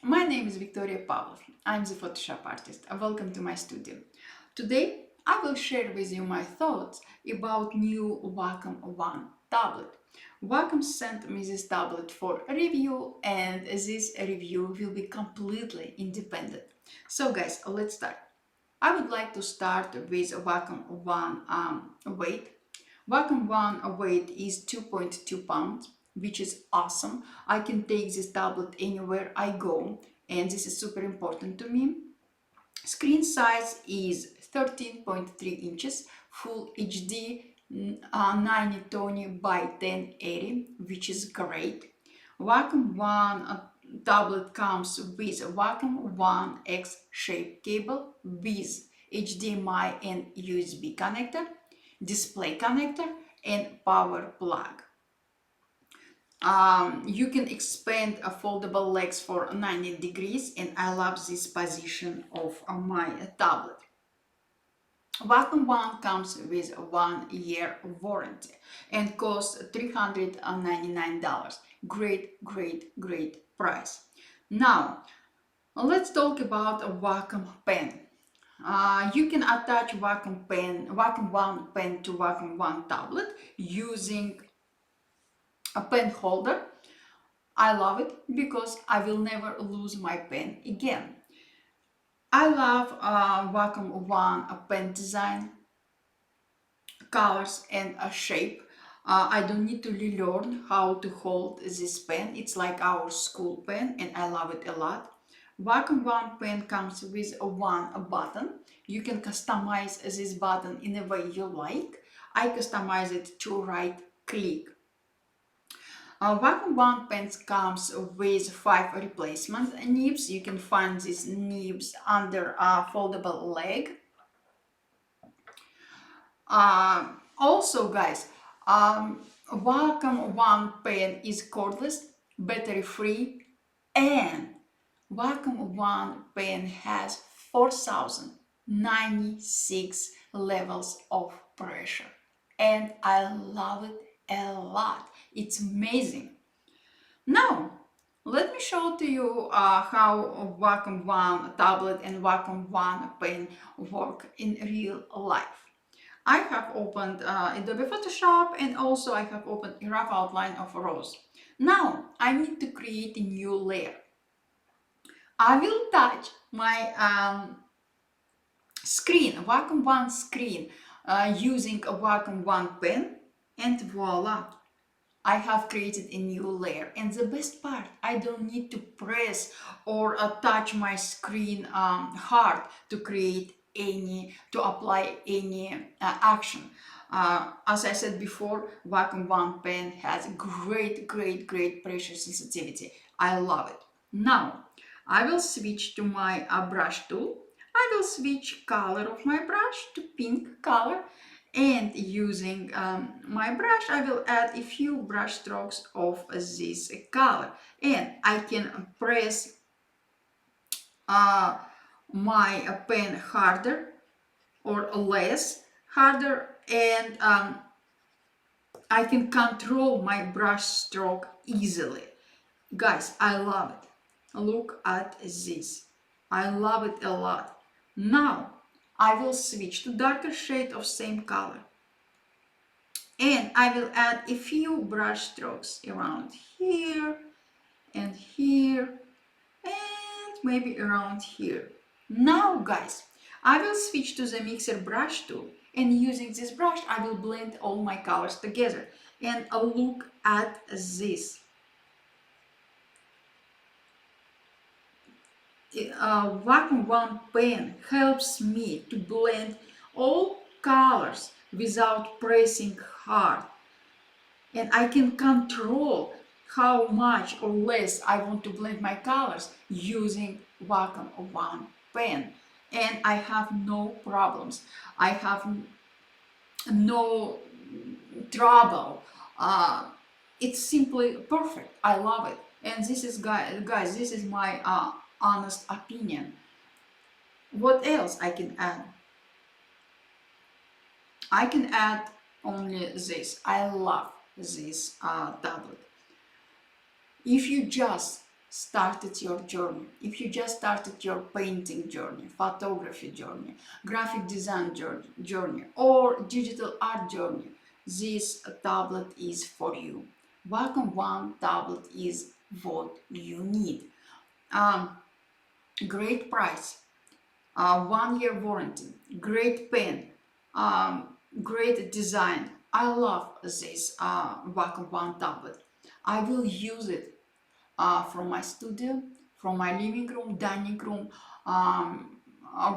My name is Victoria Pavlov. I'm the Photoshop artist. Welcome to my studio. Today, I will share with you my thoughts about new Wacom One Tablet. Wacom sent me this tablet for review, and this review will be completely independent. So guys, let's start. I would like to start with Wacom One weight. Wacom One weight is 2.2 pounds, which is awesome. I can take this tablet anywhere I go, and this is super important to me. Screen size is 13.3 inches, full HD 9020 by 1080, which is great. Wacom One tablet comes with a Wacom One X shape cable with HDMI and USB connector, display connector, and power plug. You can expand a foldable legs for 90 degrees, and I love this position of my tablet. Wacom One comes with a 1-year warranty and costs $399. Great price. Now, let's talk about a Wacom pen. You can attach Wacom One pen to Wacom One tablet using a pen holder. I love it because I will never lose my pen again. I love Wacom One pen design, colors and a shape. I don't need to relearn how to hold this pen. It's like our school pen and I love it a lot. Wacom One pen comes with one button. You can customize this button in the way you like. I customize it to right click. Wacom One pens comes with 5 replacement nibs. You can find these nibs under a foldable leg. Also, guys, Wacom One pen is cordless, battery free, and Wacom One pen has 4096 levels of pressure, and I love it a lot. It's amazing. Now, let me show to you how Wacom One tablet and Wacom One pen work in real life. I have opened Adobe Photoshop, and also I have opened a rough outline of a rose. Now I need to create a new layer. I will touch my screen, Wacom One screen, using a Wacom One pen, and voila! I have created a new layer. And the best part, I don't need to press or touch my screen hard to apply any action. As I said before, Wacom One pen has great pressure sensitivity. I love it. Now, I will switch to my brush tool. I will switch color of my brush to pink color, and using my brush I will add a few brush strokes of this color, and I can press my pen harder or less harder, and I can control my brush stroke easily. Guys, I love it. Look at this. I love it a lot. Now I will switch to darker shade of same color, and I will add a few brush strokes around here and here and maybe around here. Now guys, I will switch to the mixer brush tool, and using this brush I will blend all my colors together, and look at this. Wacom One pen helps me to blend all colors without pressing hard, and I can control how much or less I want to blend my colors using Wacom One pen, and I have no problems. I have no trouble. It's simply perfect. I love it, and this is guys, this is my honest opinion. What else I can add? I can add only this. I love this tablet. If you just started your journey, if you just started your painting journey, photography journey, graphic design journey, or digital art journey, this tablet is for you. Wacom One Tablet is what you need. Um, Great price, 1 year warranty, great pen, um, great design. I love this Wacom One Tablet. I will use it from my studio, from my living room, dining room,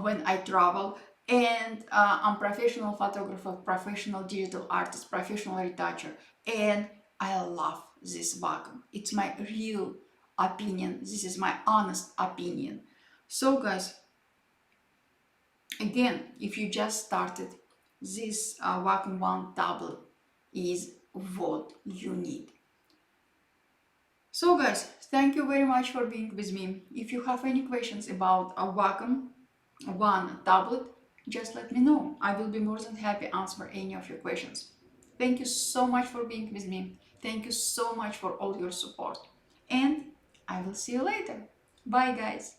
when I travel. And I'm professional photographer, professional digital artist, professional retoucher, and I love this Wacom. It's my real opinion. This is my honest opinion. So, guys, again, if you just started, this Wacom One tablet is what you need. So guys, thank you very much for being with me. If you have any questions about a Wacom One tablet, just let me know. I will be more than happy to answer any of your questions. Thank you so much for being with me. Thank you so much for all your support. And I will see you later. Bye guys.